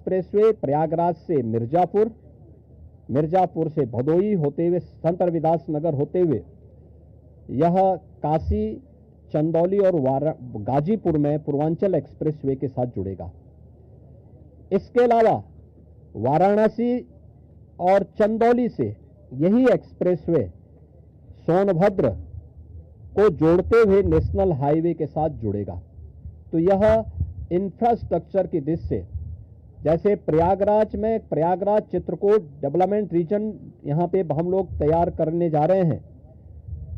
Expressway Prayagraj से मिर्जापुर, मिर्जापुर से भदोई होते हुए संत रविदास नगर होते हुए यह काशी, चंदौली और गाजीपुर में पूर्वांचल एक्सप्रेसवे के साथ जुड़ेगा। इसके अलावा वाराणसी और चंदौली से यही एक्सप्रेसवे सोनभद्र को जोड़ते हुए नेशनल हाईवे के साथ जुड़ेगा। तो यह इंफ्रास्ट्रक्चर की दृष्टि से, जैसे प्रयागराज में प्रयागराज चित्रकूट डेवलपमेंट रीजन यहां पे हम लोग तैयार करने जा रहे हैं,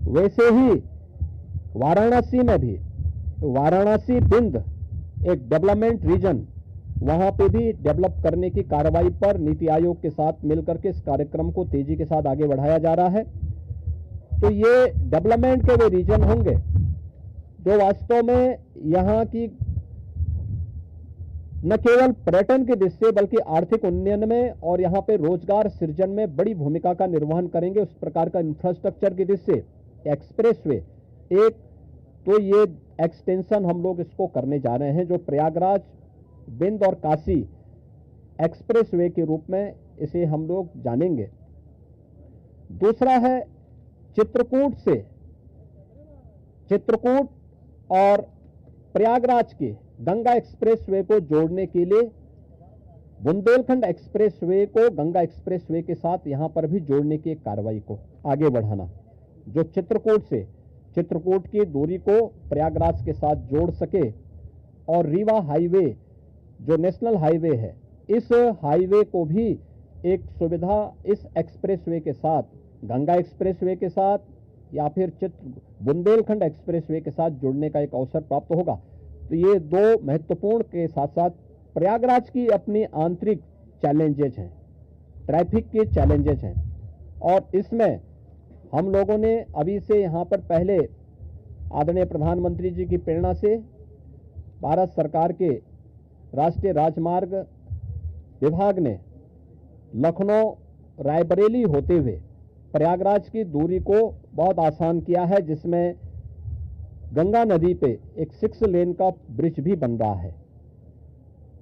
वैसे ही वाराणसी में भी वाराणसी बिंद एक डेवलपमेंट रीजन वहां पे भी डेवलप करने की कार्रवाई पर नीति आयोग के साथ मिलकर के इस कार्यक्रम को तेजी के साथ आगे बढ़ाया जा रहा है। तो ये डेवलपमेंट के वे रीजन होंगे जो वास्तव में यहां की न केवल पर्यटन की दृष्टि से बल्कि आर्थिक उन्नयन में और यहां पे रोजगार सृजन में बड़ी भूमिका का निर्वहन करेंगे। उस प्रकार का इंफ्रास्ट्रक्चर की दृष्टि से एक्सप्रेसवे एक, तो ये एक्सटेंशन हम लोग इसको करने जा रहे हैं जो प्रयागराज, बिंद और काशी एक्सप्रेसवे के रूप में इसे हम लोग जानेंगे। दूसरा है चित्रकूट और प्रयागराज के गंगा एक्सप्रेसवे को जोड़ने के लिए बुंदेलखंड एक्सप्रेसवे को गंगा एक्सप्रेसवे के साथ यहां पर भी जोड़ने की एक कार्रवाई को आगे बढ़ाना, जो चित्रकूट की दूरी को प्रयागराज के साथ जोड़ सके और रीवा हाईवे जो नेशनल हाईवे है, इस हाईवे को भी एक सुविधा इस एक्सप्रेसवे के साथ, गंगा एक्सप्रेसवे के साथ या फिर बुंदेलखंड एक्सप्रेसवे के साथ जुड़ने का एक अवसर प्राप्त होगा। तो ये दो महत्वपूर्ण के साथ साथ प्रयागराज की अपनी आंतरिक चैलेंजेज हैं, ट्रैफिक के चैलेंजेज हैं, और इसमें हम लोगों ने अभी से यहाँ पर पहले आदरणीय प्रधानमंत्री जी की प्रेरणा से भारत सरकार के राष्ट्रीय राजमार्ग विभाग ने लखनऊ रायबरेली होते हुए प्रयागराज की दूरी को बहुत आसान किया है, जिसमें गंगा नदी पे एक 6 लेन का ब्रिज भी बन रहा है।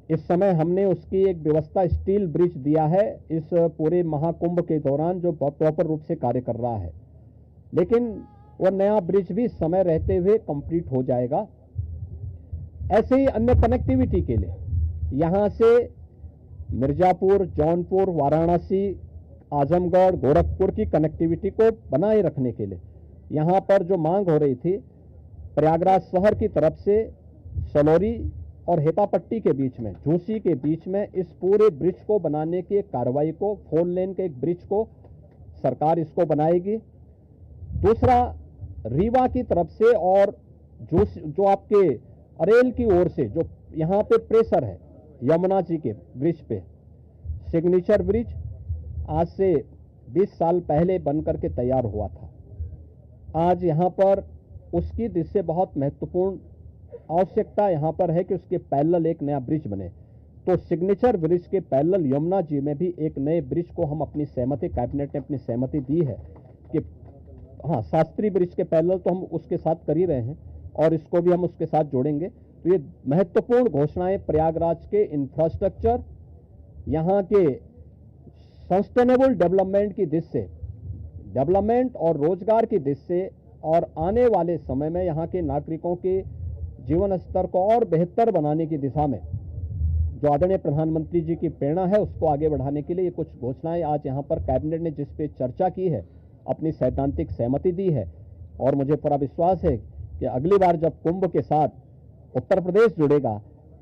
इस समय हमने उसकी एक व्यवस्था स्टील ब्रिज दिया है इस पूरे महाकुंभ के दौरान, जो प्रॉपर रूप से कार्य कर रहा है, लेकिन वह नया ब्रिज भी समय रहते हुए कंप्लीट हो जाएगा। ऐसे ही अन्य कनेक्टिविटी के लिए यहां से मिर्जापुर, जौनपुर, वाराणसी, आजमगढ़, गोरखपुर की कनेक्टिविटी को बनाए रखने के लिए यहां पर जो मांग हो रही थी प्रयागराज शहर की तरफ से सलौरी और हेतापट्टी के बीच में, झूसी के बीच में इस पूरे ब्रिज को बनाने की एक कार्रवाई को, 4 लेन के एक ब्रिज को सरकार इसको बनाएगी। दूसरा, रीवा की तरफ से और जो आपके अरेल की ओर से जो यहाँ पे प्रेशर है यमुना जी के ब्रिज पे, सिग्नेचर ब्रिज आज से 20 साल पहले बनकर के तैयार हुआ था। आज यहाँ पर उसकी दृष्टि से बहुत महत्वपूर्ण आवश्यकता यहाँ पर है कि उसके पैरेलल एक नया ब्रिज बने। तो सिग्नेचर ब्रिज के पैरेलल यमुना जी में भी एक नए ब्रिज को हम अपनी सहमति, कैबिनेट ने अपनी सहमति दी है कि हाँ, शास्त्री ब्रिज के पैरेलल तो हम उसके साथ कर ही रहे हैं और इसको भी हम उसके साथ जोड़ेंगे। तो ये महत्वपूर्ण घोषणाएं प्रयागराज के इंफ्रास्ट्रक्चर, यहाँ के सस्टेनेबल डेवलपमेंट की दृष्टि से, डेवलपमेंट और रोजगार की दृष्टि से, और आने वाले समय में यहाँ के नागरिकों के जीवन स्तर को और बेहतर बनाने की दिशा में जो आदरणीय प्रधानमंत्री जी की प्रेरणा है उसको आगे बढ़ाने के लिए ये कुछ घोषणाएं आज यहाँ पर कैबिनेट ने जिस पे चर्चा की है, अपनी सैद्धांतिक सहमति दी है। और मुझे पूरा विश्वास है कि अगली बार जब कुंभ के साथ उत्तर प्रदेश जुड़ेगा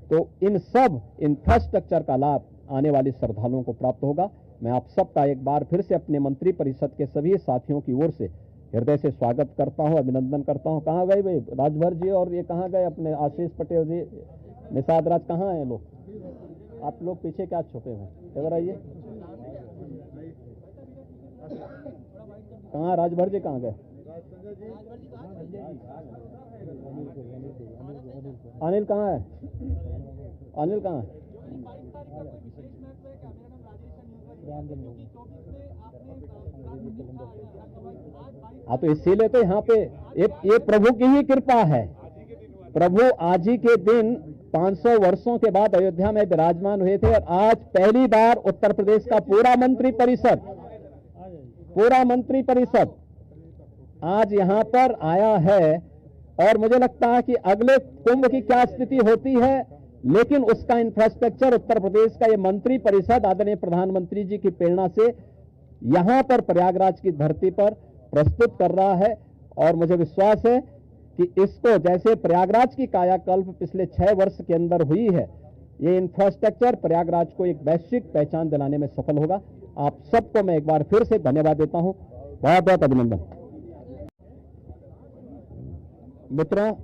तो इन सब इंफ्रास्ट्रक्चर का लाभ आने वाले श्रद्धालुओं को प्राप्त होगा। मैं आप सबका एक बार फिर से अपने मंत्री परिषद के सभी साथियों की ओर से हृदय से स्वागत करता हूं, अभिनंदन करता हूं। कहाँ गए भाई राजभर जी, और ये कहाँ गए अपने आशीष पटेल जी, निषाद राज, कहाँ हैं लोग? आप लोग पीछे क्या छुपे हुए? इधर आइए। कहाँ राजभर जी, कहाँ गए? अनिल कहाँ है? अनिल कहाँ है? हाँ, तो इसीलिए तो यहाँ पे ये प्रभु की ही कृपा है। प्रभु आज ही के दिन 500 वर्षों के बाद अयोध्या में विराजमान हुए थे और आज पहली बार उत्तर प्रदेश का पूरा मंत्रि परिषद आज यहां पर आया है। और मुझे लगता है कि अगले कुंभ की क्या स्थिति होती है, लेकिन उसका इंफ्रास्ट्रक्चर उत्तर प्रदेश का ये मंत्रि परिषद आदरणीय प्रधानमंत्री जी की प्रेरणा से यहां पर प्रयागराज की धरती पर प्रस्तुत कर रहा है। और मुझे विश्वास है कि इसको जैसे प्रयागराज की कायाकल्प पिछले 6 वर्ष के अंदर हुई है, ये इंफ्रास्ट्रक्चर प्रयागराज को एक वैश्विक पहचान दिलाने में सफल होगा। आप सबको मैं एक बार फिर से धन्यवाद देता हूं, बहुत बहुत अभिनंदन। मित्रों,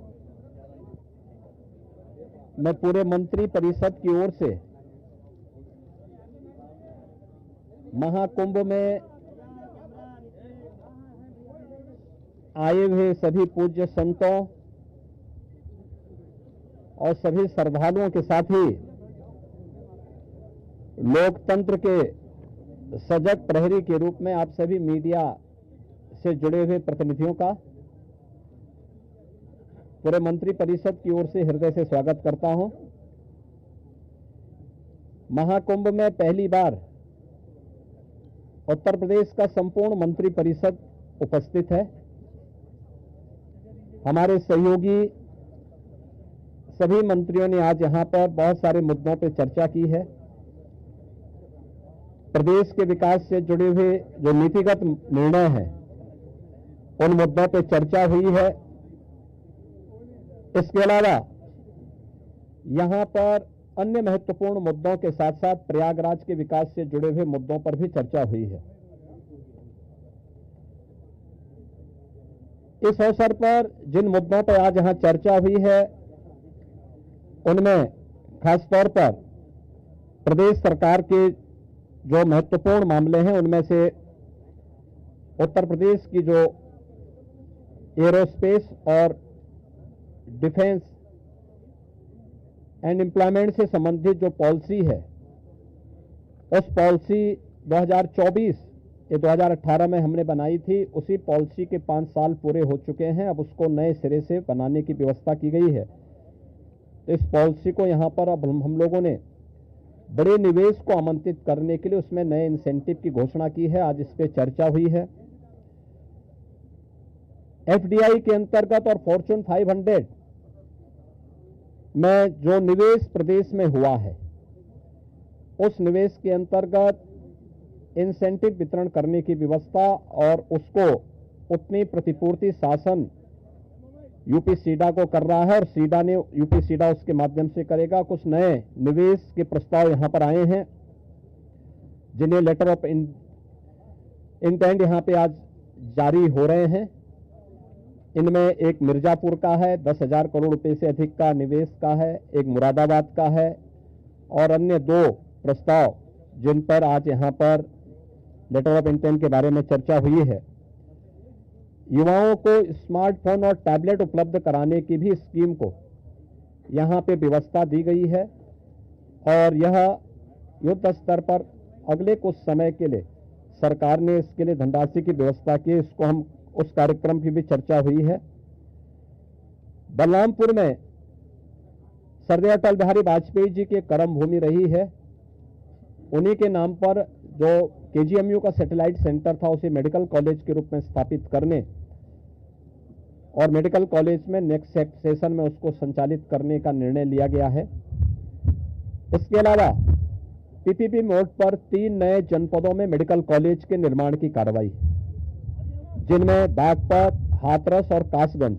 मैं पूरे मंत्रि परिषद की ओर से महाकुंभ में आए हुए सभी पूज्य संतों और सभी श्रद्धालुओं के साथ ही लोकतंत्र के सजग प्रहरी के रूप में आप सभी मीडिया से जुड़े हुए प्रतिनिधियों का पूरे मंत्रि परिषद की ओर से हृदय से स्वागत करता हूं। महाकुंभ में पहली बार उत्तर प्रदेश का संपूर्ण मंत्रि परिषद उपस्थित है। हमारे सहयोगी सभी मंत्रियों ने आज यहां पर बहुत सारे मुद्दों पर चर्चा की है। प्रदेश के विकास से जुड़े हुए जो नीतिगत निर्णय हैं, उन मुद्दों पर चर्चा हुई है। इसके अलावा यहां पर अन्य महत्वपूर्ण मुद्दों के साथ साथ प्रयागराज के विकास से जुड़े हुए मुद्दों पर भी चर्चा हुई है। इस अवसर पर जिन मुद्दों पर आज यहां चर्चा हुई है, उनमें खासतौर पर प्रदेश सरकार के जो महत्वपूर्ण मामले हैं, उनमें से उत्तर प्रदेश की जो एरोस्पेस और डिफेंस एंड एम्प्लॉयमेंट से संबंधित जो पॉलिसी है, उस पॉलिसी 2024 ये 2018 में हमने बनाई थी, उसी पॉलिसी के 5 साल पूरे हो चुके हैं। अब उसको नए सिरे से बनाने की व्यवस्था की गई है। तो इस पॉलिसी को यहां पर अब हम लोगों ने बड़े निवेश को आमंत्रित करने के लिए उसमें नए इंसेंटिव की घोषणा की है। आज इस पर चर्चा हुई है। एफडीआई के अंतर्गत और फॉर्च्यून 500 में जो निवेश प्रदेश में हुआ है, उस निवेश के अंतर्गत इंसेंटिव वितरण करने की व्यवस्था और उसको उतनी प्रतिपूर्ति शासन यूपी सीडा को कर रहा है और सीडा ने यूपी सीडा उसके माध्यम से करेगा। कुछ नए निवेश के प्रस्ताव यहां पर आए हैं, जिन्हें लेटर ऑफ इंटेंट यहां पे आज जारी हो रहे हैं। इनमें एक मिर्जापुर का है, 10,000 करोड़ रुपए से अधिक का निवेश का है, एक मुरादाबाद का है और अन्य 2 प्रस्ताव जिन पर आज यहां पर लेटर ऑफ इंटेंट के बारे में चर्चा हुई है। युवाओं को स्मार्टफोन और टैबलेट उपलब्ध कराने की भी स्कीम को यहां पे व्यवस्था दी गई है और यह युद्ध स्तर पर अगले कुछ समय के लिए सरकार ने इसके लिए धनराशि की व्यवस्था की। इसको हम उस कार्यक्रम की भी चर्चा हुई है। बलरामपुर में सरदार अटल बिहारी वाजपेयी जी की कर्म भूमि रही है। उन्हीं के नाम पर जो केजीएमयू का सैटेलाइट सेंटर था, उसे मेडिकल कॉलेज के रूप में स्थापित करने और मेडिकल कॉलेज में नेक्स्ट सेशन में उसको संचालित करने का निर्णय लिया गया है। इसके अलावा पीपीपी मोड पर 3 नए जनपदों में मेडिकल कॉलेज के निर्माण की कार्रवाई, जिनमें बागपत, हाथरस और कासगंज,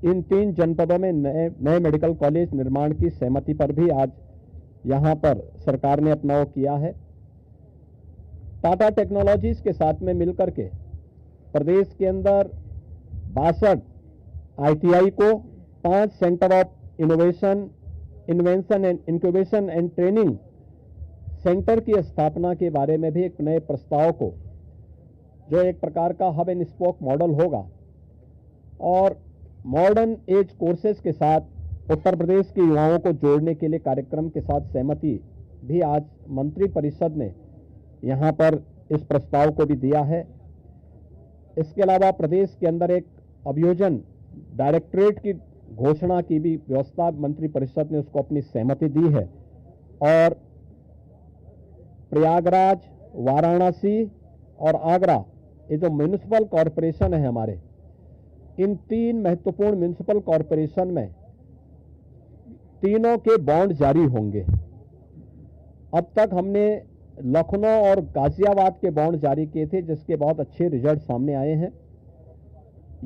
इन 3 जनपदों में नए मेडिकल कॉलेज निर्माण की सहमति पर भी आज यहां पर सरकार ने अपना वो किया है। टाटा टेक्नोलॉजीज के साथ में मिलकर के प्रदेश के अंदर 62 आईटीआई को 5 centre of invention and incubation and training centre की स्थापना के बारे में भी एक नए प्रस्ताव को, जो एक प्रकार का हब एंड स्पोक मॉडल होगा और मॉडर्न एज कोर्सेज के साथ उत्तर प्रदेश के युवाओं को जोड़ने के लिए कार्यक्रम के साथ सहमति भी आज मंत्रि परिषद ने यहां पर इस प्रस्ताव को भी दिया है। इसके अलावा प्रदेश के अंदर एक अभियोजन डायरेक्टरेट की घोषणा की भी व्यवस्था मंत्रिपरिषद ने उसको अपनी सहमति दी है और प्रयागराज, वाराणसी और आगरा, ये जो म्युनिसिपल कॉरपोरेशन है हमारे, इन 3 महत्वपूर्ण म्युनिसिपल कॉरपोरेशन में तीनों के बॉन्ड जारी होंगे। अब तक हमने लखनऊ और गाजियाबाद के बॉन्ड जारी किए थे, जिसके बहुत अच्छे रिजल्ट सामने आए हैं।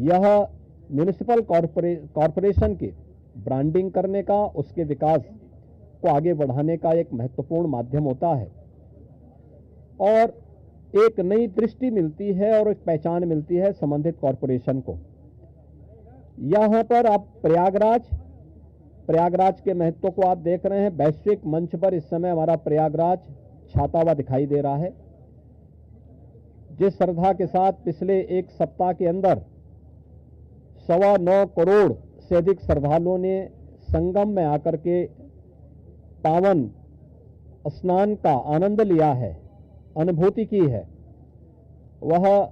यह म्युनिसिपल कॉरपोरेशन के ब्रांडिंग करने का, उसके विकास को आगे बढ़ाने का एक महत्वपूर्ण माध्यम होता है और एक नई दृष्टि मिलती है और एक पहचान मिलती है संबंधित कॉरपोरेशन को। यहां पर आप प्रयागराज के महत्व को आप देख रहे हैं। वैश्विक मंच पर इस समय हमारा प्रयागराज छाता हुआ दिखाई दे रहा है। जिस श्रद्धा के साथ पिछले एक सप्ताह के अंदर 9.25 करोड़ से अधिक श्रद्धालुओं ने संगम में आकर के पावन स्नान का आनंद लिया है, अनुभूति की है, वह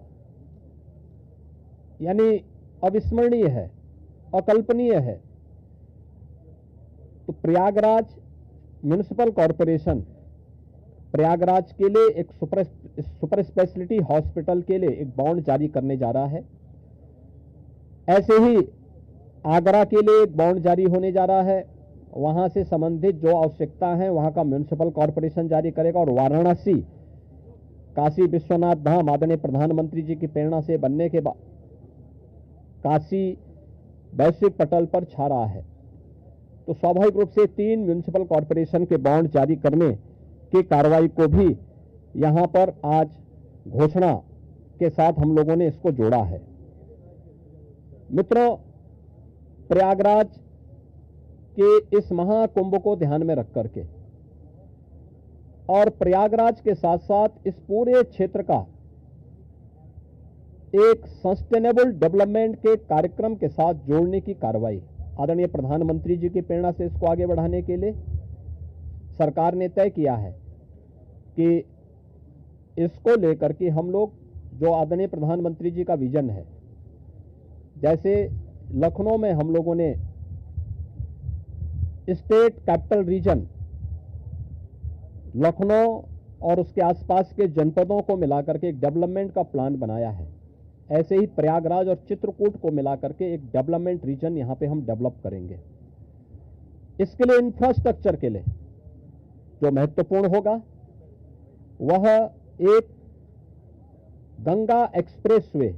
यानी अविस्मरणीय है, अकल्पनीय है। तो प्रयागराज म्युनिसिपल कॉरपोरेशन प्रयागराज के लिए एक सुपर स्पेशलिटी हॉस्पिटल के लिए एक बॉन्ड जारी करने जा रहा है। ऐसे ही आगरा के लिए एक बॉन्ड जारी होने जा रहा है। वहां से संबंधित जो आवश्यकता है वहां का म्युनिसिपल कॉरपोरेशन जारी करेगा। और वाराणसी, काशी विश्वनाथ धाम आदरणीय प्रधानमंत्री जी की प्रेरणा से बनने के बाद काशी वैश्विक पटल पर छा रहा है। तो स्वाभाविक रूप से 3 म्युनिसिपल कॉरपोरेशन के बॉन्ड जारी करने की कार्रवाई को भी यहां पर आज घोषणा के साथ हम लोगों ने इसको जोड़ा है। मित्रों, प्रयागराज के इस महाकुंभ को ध्यान में रख करके और प्रयागराज के साथ साथ इस पूरे क्षेत्र का एक सस्टेनेबल डेवलपमेंट के कार्यक्रम के साथ जोड़ने की कार्रवाई आदरणीय प्रधानमंत्री जी की प्रेरणा से इसको आगे बढ़ाने के लिए सरकार ने तय किया है कि इसको लेकर के हम लोग जो आदरणीय प्रधानमंत्री जी का विजन है, जैसे लखनऊ में हम लोगों ने स्टेट कैपिटल रीजन लखनऊ और उसके आसपास के जनपदों को मिलाकर के एक डेवलपमेंट का प्लान बनाया है, ऐसे ही प्रयागराज और चित्रकूट को मिलाकर के एक डेवलपमेंट रीजन यहां पे हम डेवलप करेंगे। इसके लिए इंफ्रास्ट्रक्चर के लिए जो महत्वपूर्ण होगा वह एक गंगा एक्सप्रेसवे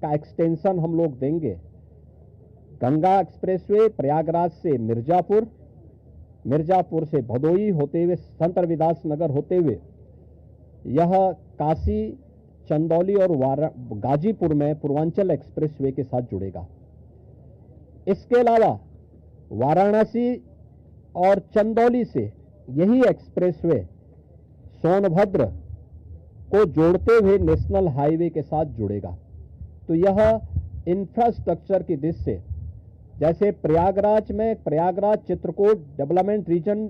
का एक्सटेंशन हम लोग देंगे। गंगा एक्सप्रेसवे प्रयागराज से मिर्जापुर, मिर्जापुर से भदोई होते हुए संत रविदास नगर होते हुए यह काशी, चंदौली और गाजीपुर में पूर्वांचल एक्सप्रेसवे के साथ जुड़ेगा। इसके अलावा वाराणसी और चंदौली से यही एक्सप्रेसवे सोनभद्र को जोड़ते हुए नेशनल हाईवे के साथ जुड़ेगा। तो यह इंफ्रास्ट्रक्चर की दृष्टि से जैसे प्रयागराज में प्रयागराज चित्रकूट डेवलपमेंट रीजन